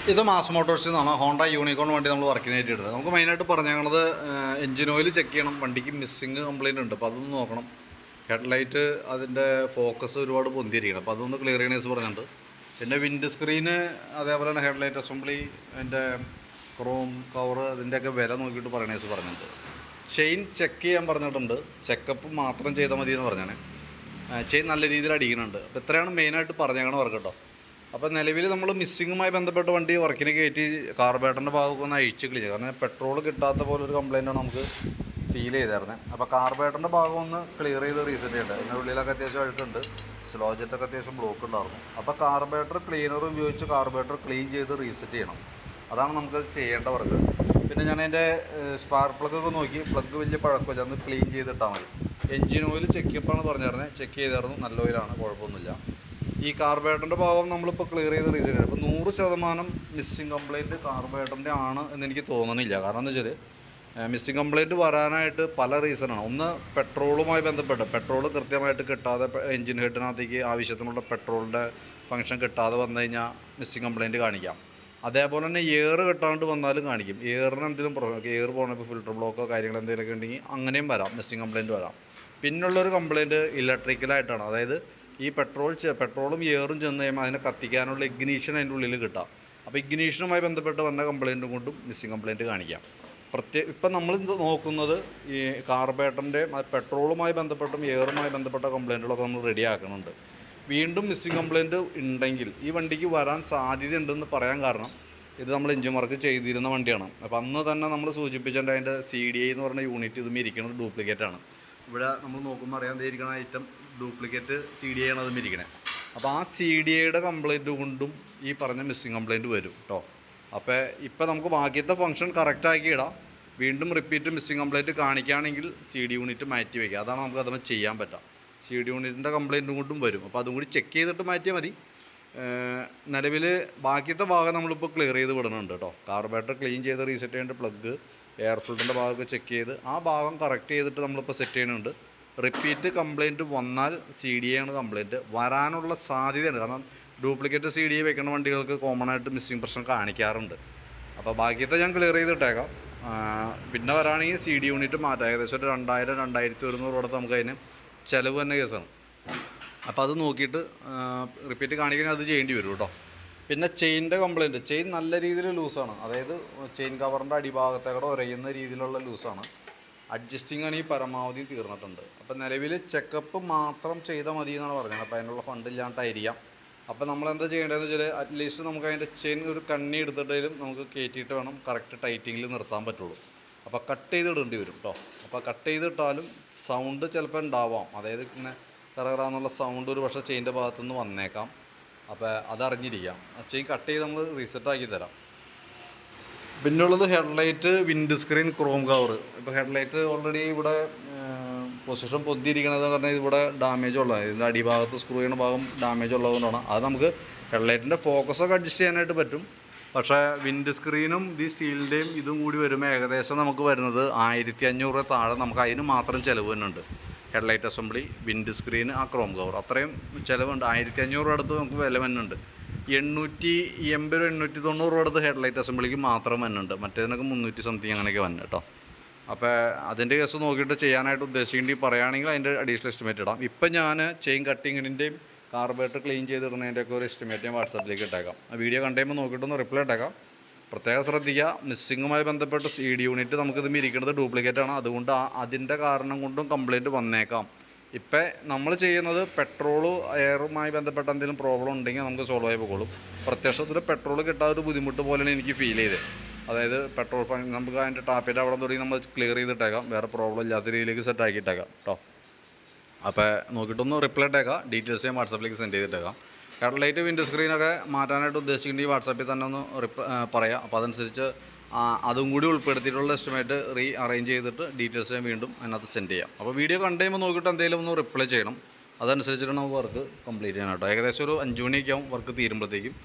ഇത് മാസ് മോട്ടോഴ്സിൽ നിന്നാണ് Honda unicorn വണ്ടി നമ്മൾ വർക്കിനായിട്ട് ഇടുന്നത്. നമുക്ക് മെയിനായിട്ട് പറഞ്ഞത് എഞ്ചിൻ ഓയിൽ ചെക്ക് ചെയ്യണം, വണ്ടിക്ക് മിസ്സിങ് കംപ്ലയിൻ്റ് ഉണ്ട്, അപ്പോൾ അതൊന്ന് നോക്കണം. ഹെഡ്ലൈറ്റ് അതിൻ്റെ ഫോക്കസ് ഒരുപാട് പൊന്തിയിരിക്കണം, അപ്പോൾ അതൊന്ന് ക്ലിയർ ചെയ്യണേഴ്സ് പറഞ്ഞിട്ടുണ്ട്. പിന്നെ വിൻഡ് സ്ക്രീന്, അതേപോലെ തന്നെ ഹെഡ്ലൈറ്റ് അസംബ്ലി, അതിൻ്റെ ക്രോം കവർ, അതിൻ്റെയൊക്കെ വില നോക്കിയിട്ട് പറയണേഴ്സ് പറഞ്ഞിട്ടുണ്ട്. ചെയിൻ ചെക്ക് ചെയ്യാൻ പറഞ്ഞിട്ടുണ്ട്, ചെക്കപ്പ് മാത്രം ചെയ്താൽ മതി എന്ന് പറഞ്ഞാണ്. ചെയിൻ നല്ല രീതിയിൽ അടിക്കുന്നുണ്ട്. അപ്പോൾ ഇത്രയാണ് മെയിനായിട്ട് പറഞ്ഞേക്കണ വർക്ക് കേട്ടോ. അപ്പോൾ നിലവിൽ നമ്മൾ മിസ്സിങ്ങുമായി ബന്ധപ്പെട്ട വണ്ടി വർക്കിന് കയറ്റി കാർബേറ്ററിൻ്റെ ഭാഗമൊക്കെ ഒന്ന് അഴിച്ച് ക്ലീൻ ചെയ്യും. കാരണം പെട്രോൾ കിട്ടാത്ത പോലെ ഒരു കംപ്ലയിൻ്റാണ് നമുക്ക് ഫീൽ ചെയ്തായിരുന്നത്. അപ്പോൾ കാർബേറ്ററിൻ്റെ ഭാഗം ഒന്ന് ക്ലിയർ ചെയ്ത് റീസെറ്റ് ചെയ്യേണ്ടത്. അതിൻ്റെ ഉള്ളിലൊക്കെ അത്യാവശ്യം അഴുക്കുണ്ട്, സ്ലോ ജെറ്റൊക്കെ അത്യാവശ്യം ബ്ലോക്ക് ഉണ്ടായിരുന്നു. അപ്പോൾ കാർബേറ്റർ ക്ലീനർ ഉപയോഗിച്ച് കാർബേറ്റർ ക്ലീൻ ചെയ്ത് റീസെറ്റ് ചെയ്യണം. അതാണ് നമുക്കത് ചെയ്യേണ്ട വർക്ക്. പിന്നെ ഞാൻ അതിൻ്റെ സ്പാർക്ക് പ്ലഗൊക്കെ നോക്കി, പ്ലഗ് വലിയ പഴക്കമില്ല, അന്ന് ക്ലീൻ ചെയ്തിട്ടാൽ മതി. എൻജിൻ ഓയിൽ ചെക്കപ്പാണ് പറഞ്ഞിരുന്നത്, ചെക്ക് ചെയ്തായിരുന്നു, നല്ല ഓയിലാണ്, കുഴപ്പമൊന്നുമില്ല. ഈ കാർബേറ്ററിൻ്റെ ഭാഗം നമ്മളിപ്പോൾ ക്ലിയർ ചെയ്ത് റീസെറ്റ് ചെയ്യണം. അപ്പോൾ 100% മിസ്സിങ് കംപ്ലയിൻറ്റ് കാർബേറ്ററിൻ്റെ ആണ് എന്നെനിക്ക് തോന്നണില്ല. കാരണം എന്താ വെച്ചാൽ മിസ്സിങ് കംപ്ലയിൻറ്റ് വരാനായിട്ട് പല റീസണാണ്. ഒന്ന്, പെട്രോളുമായി ബന്ധപ്പെട്ട് പെട്രോൾ കൃത്യമായിട്ട് കിട്ടാതെ എൻജിൻ ഹെഡിനകത്തേക്ക് ആവശ്യത്തിനുള്ള പെട്രോളിൻ്റെ ഫംഗ്ഷൻ കിട്ടാതെ വന്നു കഴിഞ്ഞാൽ മിസ്സിങ് കംപ്ലയിൻറ്റ് കാണിക്കാം. അതേപോലെ തന്നെ എയർ കിട്ടാണ്ട് വന്നാലും കാണിക്കും. എയറിന് എന്തെങ്കിലും പ്രോബ്ലം, എയർ പോകണപ്പോൾ ഫിൽറ്റർ ബ്ലോക്കോ കാര്യങ്ങൾ എന്തെങ്കിലുമൊക്കെ ഉണ്ടെങ്കിൽ അങ്ങനെയും വരാം, മിസ്സിങ് കംപ്ലയിൻറ്റ് വരാം. പിന്നുള്ളൊരു കംപ്ലയിൻറ്റ് ഇലക്ട്രിക്കലായിട്ടാണ്. അതായത് ഈ പെട്രോളും എയറും ചെന്ന് കഴിയുമ്പോൾ അതിനെ കത്തിക്കാനുള്ള ഇഗ്നീഷൻ അതിൻ്റെ ഉള്ളിൽ കിട്ടാം. അപ്പോൾ ഇഗ്നീഷനുമായി ബന്ധപ്പെട്ട് വന്ന കംപ്ലയിൻറ്റും കൊണ്ടും മിസ്സിങ് കംപ്ലയിൻറ്റ് കാണിക്കാം. ഇപ്പം നമ്മൾ നോക്കുന്നത് ഈ കാർബേറ്ററിൻ്റെ പെട്രോളുമായി ബന്ധപ്പെട്ടും എയറുമായി ബന്ധപ്പെട്ട കംപ്ലയിൻറ്റുകളൊക്കെ നമ്മൾ റെഡി ആക്കുന്നുണ്ട്. വീണ്ടും മിസ്സിങ് കംപ്ലയിൻറ്റ് ഉണ്ടെങ്കിൽ ഈ വണ്ടിക്ക് വരാൻ സാധ്യതയുണ്ടെന്ന് പറയാൻ കാരണം, ഇത് നമ്മൾ എഞ്ചിൻ വർക്ക് ചെയ്തിരുന്ന വണ്ടിയാണ്. അപ്പോൾ അന്ന് തന്നെ നമ്മൾ സൂചിപ്പിച്ചിട്ടുണ്ട് അതിൻ്റെ CDI എന്ന് പറഞ്ഞ യൂണിറ്റ് ഇതും ഇരിക്കുന്നത് ഡ്യൂപ്ലിക്കേറ്റാണ്. ഇവിടെ നമ്മൾ നോക്കുമ്പോൾ അറിയാൻ ഇരിക്കുന്ന ഐറ്റം ഡ്യൂപ്ലിക്കേറ്റ് CDI ആണ് അതും ഇരിക്കണേ. അപ്പോൾ ആ CDIയുടെ കംപ്ലയിൻറ്റ് കൊണ്ടും ഈ പറഞ്ഞ മിസ്സിങ് കംപ്ലയിൻറ്റ് വരും കേട്ടോ. അപ്പോൾ ഇപ്പോൾ നമുക്ക് ബാക്കിയത്തെ ഫംഗ്ഷൻ കറക്റ്റാക്കി ഇടാം. വീണ്ടും റിപ്പീറ്റ് മിസ്സിങ് കംപ്ലയിൻറ്റ് കാണിക്കുകയാണെങ്കിൽ CD യൂണിറ്റ് മാറ്റി വയ്ക്കുക. അതാണ് നമുക്ക് അതുമ്പോൾ ചെയ്യാൻ പറ്റുക. CD യൂണിറ്റിൻ്റെ കംപ്ലയിൻറ്റും കൊണ്ടും വരും. അപ്പോൾ അതും കൂടി ചെക്ക് ചെയ്തിട്ട് മാറ്റിയാൽ മതി. നിലവിൽ ബാക്കിയത്തെ ഭാഗം നമ്മളിപ്പോൾ ക്ലിയർ ചെയ്ത് വിടുന്നുണ്ട് കേട്ടോ. കാർബേറ്റർ ക്ലീൻ ചെയ്ത് റീസെറ്റ് ചെയ്യേണ്ട പ്ലഗ്, എയർ ഫിൽറ്ററിൻ്റെ ഭാഗമൊക്കെ ചെക്ക് ചെയ്ത് ആ ഭാഗം കറക്റ്റ് ചെയ്തിട്ട് നമ്മളിപ്പോൾ സെറ്റ് ചെയ്യുന്നുണ്ട്. റിപ്പീറ്റ് കംപ്ലയിൻറ്റ് വന്നാൽ CDI ആണ് കംപ്ലയിൻറ്റ് വരാനുള്ള സാധ്യതയുണ്ട്. കാരണം ഡ്യൂപ്ലിക്കേറ്റ് CDI വെക്കുന്ന വണ്ടികൾക്ക് കോമൺ ആയിട്ട് മിസ്സിങ് പ്രശ്നം കാണിക്കാറുണ്ട്. അപ്പോൾ ബാക്കിയത്തെ ഞാൻ ക്ലിയർ ചെയ്തിട്ടേക്കാം. പിന്നെ വരാണെങ്കിൽ CD യൂണിറ്റ് മാറ്റാം. ഏകദേശം ഒരു 2000-2100 അടുത്ത് നമുക്ക് അതിന് ചിലവ് തന്നെ കേസാണ്. അപ്പോൾ അത് നോക്കിയിട്ട് റിപ്പീറ്റ് കാണിക്കണമെങ്കിൽ അത് ചെയ്യേണ്ടി വരും കേട്ടോ. പിന്നെ ചെയിൻ്റെ കംപ്ലയിൻറ്റ്, ചെയിൻ നല്ല രീതിയിൽ ലൂസാണ്. അതായത് ചെയിൻ കവറിൻ്റെ അടിഭാഗത്തേക്കൂടെ ഉരയുന്ന രീതിയിലുള്ള ലൂസാണ്. അഡ്ജസ്റ്റിംഗ് ആണ് ഈ പരമാവധി തീർന്നിട്ടുണ്ട്. അപ്പോൾ നിലവിൽ ചെക്കപ്പ് മാത്രം ചെയ്താൽ മതി എന്നാണ് പറഞ്ഞത്. അപ്പോൾ അതിനുള്ള ഫണ്ട് ഇല്ലാണ്ടായിരിക്കാം. അപ്പോൾ നമ്മളെന്താ ചെയ്യേണ്ടതെന്ന് വെച്ചാൽ അറ്റ്ലീസ്റ്റ് നമുക്ക് അതിൻ്റെ ചെയിൻ ഒരു കണ്ണി എടുത്തിട്ടായാലും നമുക്ക് കയറ്റിയിട്ട് വേണം കറക്റ്റ് ടൈറ്റിങ്ങിൽ നിർത്താൻ പറ്റുള്ളൂ. അപ്പോൾ കട്ട് ചെയ്തിടേണ്ടി വരും കേട്ടോ. അപ്പോൾ കട്ട് ചെയ്തിട്ടാലും സൗണ്ട് ചിലപ്പോൾ ഉണ്ടാവാം. അതായത് ഇങ്ങനെ കറകറാന്നുള്ള സൗണ്ട് ഒരു പക്ഷേ ചെയിൻ്റെ ഭാഗത്തുനിന്ന് വന്നേക്കാം. അപ്പോൾ അതറിഞ്ഞിരിക്കാം. ചെയിൻ കട്ട് ചെയ്ത് നമ്മൾ റീസെറ്റാക്കി തരാം. പിന്നുള്ളത് headlight, wind screen, Chrome cover. ഇപ്പോൾ ഹെഡ്ലൈറ്റ് ഓൾറെഡി ഇവിടെ പൊസിഷൻ പൊന്തിയിരിക്കണത് പറഞ്ഞാൽ ഇവിടെ ഡാമേജ് ഉള്ളത്, ഇതിൻ്റെ അടിഭാഗത്ത് സ്ക്രൂ ചെയ്യുന്ന ഭാഗം ഡാമേജ് ഉള്ളതുകൊണ്ടാണ്. അത് നമുക്ക് ഹെഡ്ലൈറ്റിൻ്റെ ഫോക്കസൊക്കെ അഡ്ജസ്റ്റ് ചെയ്യാനായിട്ട് പറ്റും. പക്ഷേ വിൻഡ് സ്ക്രീനും ഈ സ്റ്റീലിൻ്റെയും ഇതും കൂടി വരുമ്പോൾ ഏകദേശം നമുക്ക് വരുന്നത് 1500 താഴെ നമുക്ക് അതിന് മാത്രം ചിലവ് തന്നെയുണ്ട്. ഹെഡ്ലൈറ്റ് അസംബ്ലി, വിൻഡ് സ്ക്രീൻ, ആ ക്രോം കവർ, അത്രയും ചിലവുണ്ട്. 1500 അടുത്ത് നമുക്ക് വില വന്നുണ്ട്. 880-890 അടുത്ത് ഹെഡ്ലൈറ്റ് അസംബ്ലിക്ക് മാത്രം വന്നുണ്ട്. മറ്റേതിനൊക്കെ 300 സംതിങ് അങ്ങനെയൊക്കെ വന്നു കേട്ടോ. അപ്പോൾ അതിൻ്റെ കേസ് നോക്കിയിട്ട് ചെയ്യാനായിട്ട് ഉദ്ദേശിക്കേണ്ടി പറയുകയാണെങ്കിൽ അതിൻ്റെ അഡീഷണൽ എസ്റ്റിമേറ്റ് ഇടാം. ഇപ്പം ഞാൻ ചെയിൻ കട്ടിങ്ങിൻ്റെയും കാർബേറ്റർ ക്ലീൻ ചെയ്തിടുന്നതിൻ്റെയൊക്കെ ഒരു എസ്റ്റിമേറ്റ് ഞാൻ വാട്സാപ്പിലേക്ക് ഇട്ടേക്കാം. ആ വീഡിയോ കണ്ടുമ്പോൾ നോക്കിയിട്ടൊന്ന് റിപ്ലൈ ഇട്ടേക്കാം. പ്രത്യേകം ശ്രദ്ധിക്കുക, മിസ്സിങ്ങുമായി ബന്ധപ്പെട്ട് CD യൂണിറ്റ് നമുക്കിത് ഇരിക്കുന്നത് ഡ്യൂപ്ലിക്കേറ്റാണ്. അതുകൊണ്ട് അതിൻ്റെ കാരണം കൊണ്ടും കംപ്ലയിൻറ്റ് വന്നേക്കാം. ഇപ്പം നമ്മൾ ചെയ്യുന്നത് പെട്രോള് എയറുമായി ബന്ധപ്പെട്ട എന്തെങ്കിലും പ്രോബ്ലം ഉണ്ടെങ്കിൽ നമുക്ക് സോൾവ് ആയി പോകുള്ളൂ. പ്രത്യക്ഷത്തിൽ പെട്രോൾ കിട്ടാൻ ഒരു ബുദ്ധിമുട്ട് പോലെയാണ് എനിക്ക് ഫീൽ ചെയ്തത്. അതായത് പെട്രോൾ നമുക്ക് അതിൻ്റെ ടാപ്പിൻ്റെ അവിടെ തുടങ്ങി നമ്മൾ ക്ലിയർ ചെയ്തിട്ടേക്കാം, വേറെ പ്രോബ്ലം ഇല്ലാത്ത രീതിയിലേക്ക് സെറ്റ് ആക്കിയിട്ടേക്കാം കേട്ടോ. അപ്പോൾ നോക്കിയിട്ടൊന്ന് റിപ്ലൈ ഇട്ടേക്കാം. ഡീറ്റെയിൽസ് ഞാൻ വാട്സാപ്പിലേക്ക് സെൻഡ് ചെയ്തിട്ടേക്കാം. ഹെഡ്ലൈറ്റ്, വിൻഡ് സ്ക്രീനൊക്കെ മാറ്റാനായിട്ട് ഉദ്ദേശിക്കുന്നുണ്ടെങ്കിൽ വാട്സാപ്പിൽ തന്നെ ഒന്ന് പറയാം. അപ്പോൾ അതനുസരിച്ച് അതും കൂടി ഉൾപ്പെടുത്തിയിട്ടുള്ള എസ്റ്റിമേറ്റ് അറേഞ്ച് ചെയ്തിട്ട് ഡീറ്റെയിൽസ് ഞാൻ വീണ്ടും അതിനകത്ത് സെൻഡ് ചെയ്യാം. അപ്പോൾ വീഡിയോ കണ്ടു കഴിയുമ്പോൾ നോക്കിയിട്ട് എന്തെങ്കിലും ഒന്ന് റിപ്ലൈ ചെയ്യണം. അതനുസരിച്ചിട്ട് നമുക്ക് വർക്ക് കംപ്ലീറ്റ് ചെയ്യണം കേട്ടോ. ഏകദേശം ഒരു 5 മണിയൊക്കെ ആവും വർക്ക് തീരുമ്പോഴത്തേക്കും.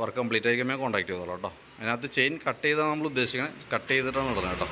വർക്ക് കംപ്ലീറ്റ് ആയിക്കുമ്പോൾ കോൺടാക്ട് ചെയ്തോളാം കേട്ടോ. അതിനകത്ത് ചെയിൻ കട്ട് ചെയ്താണ് നമ്മൾ ഉദ്ദേശിക്കുന്നത്, കട്ട് ചെയ്തിട്ടാണ് ഇടുന്നത് കേട്ടോ.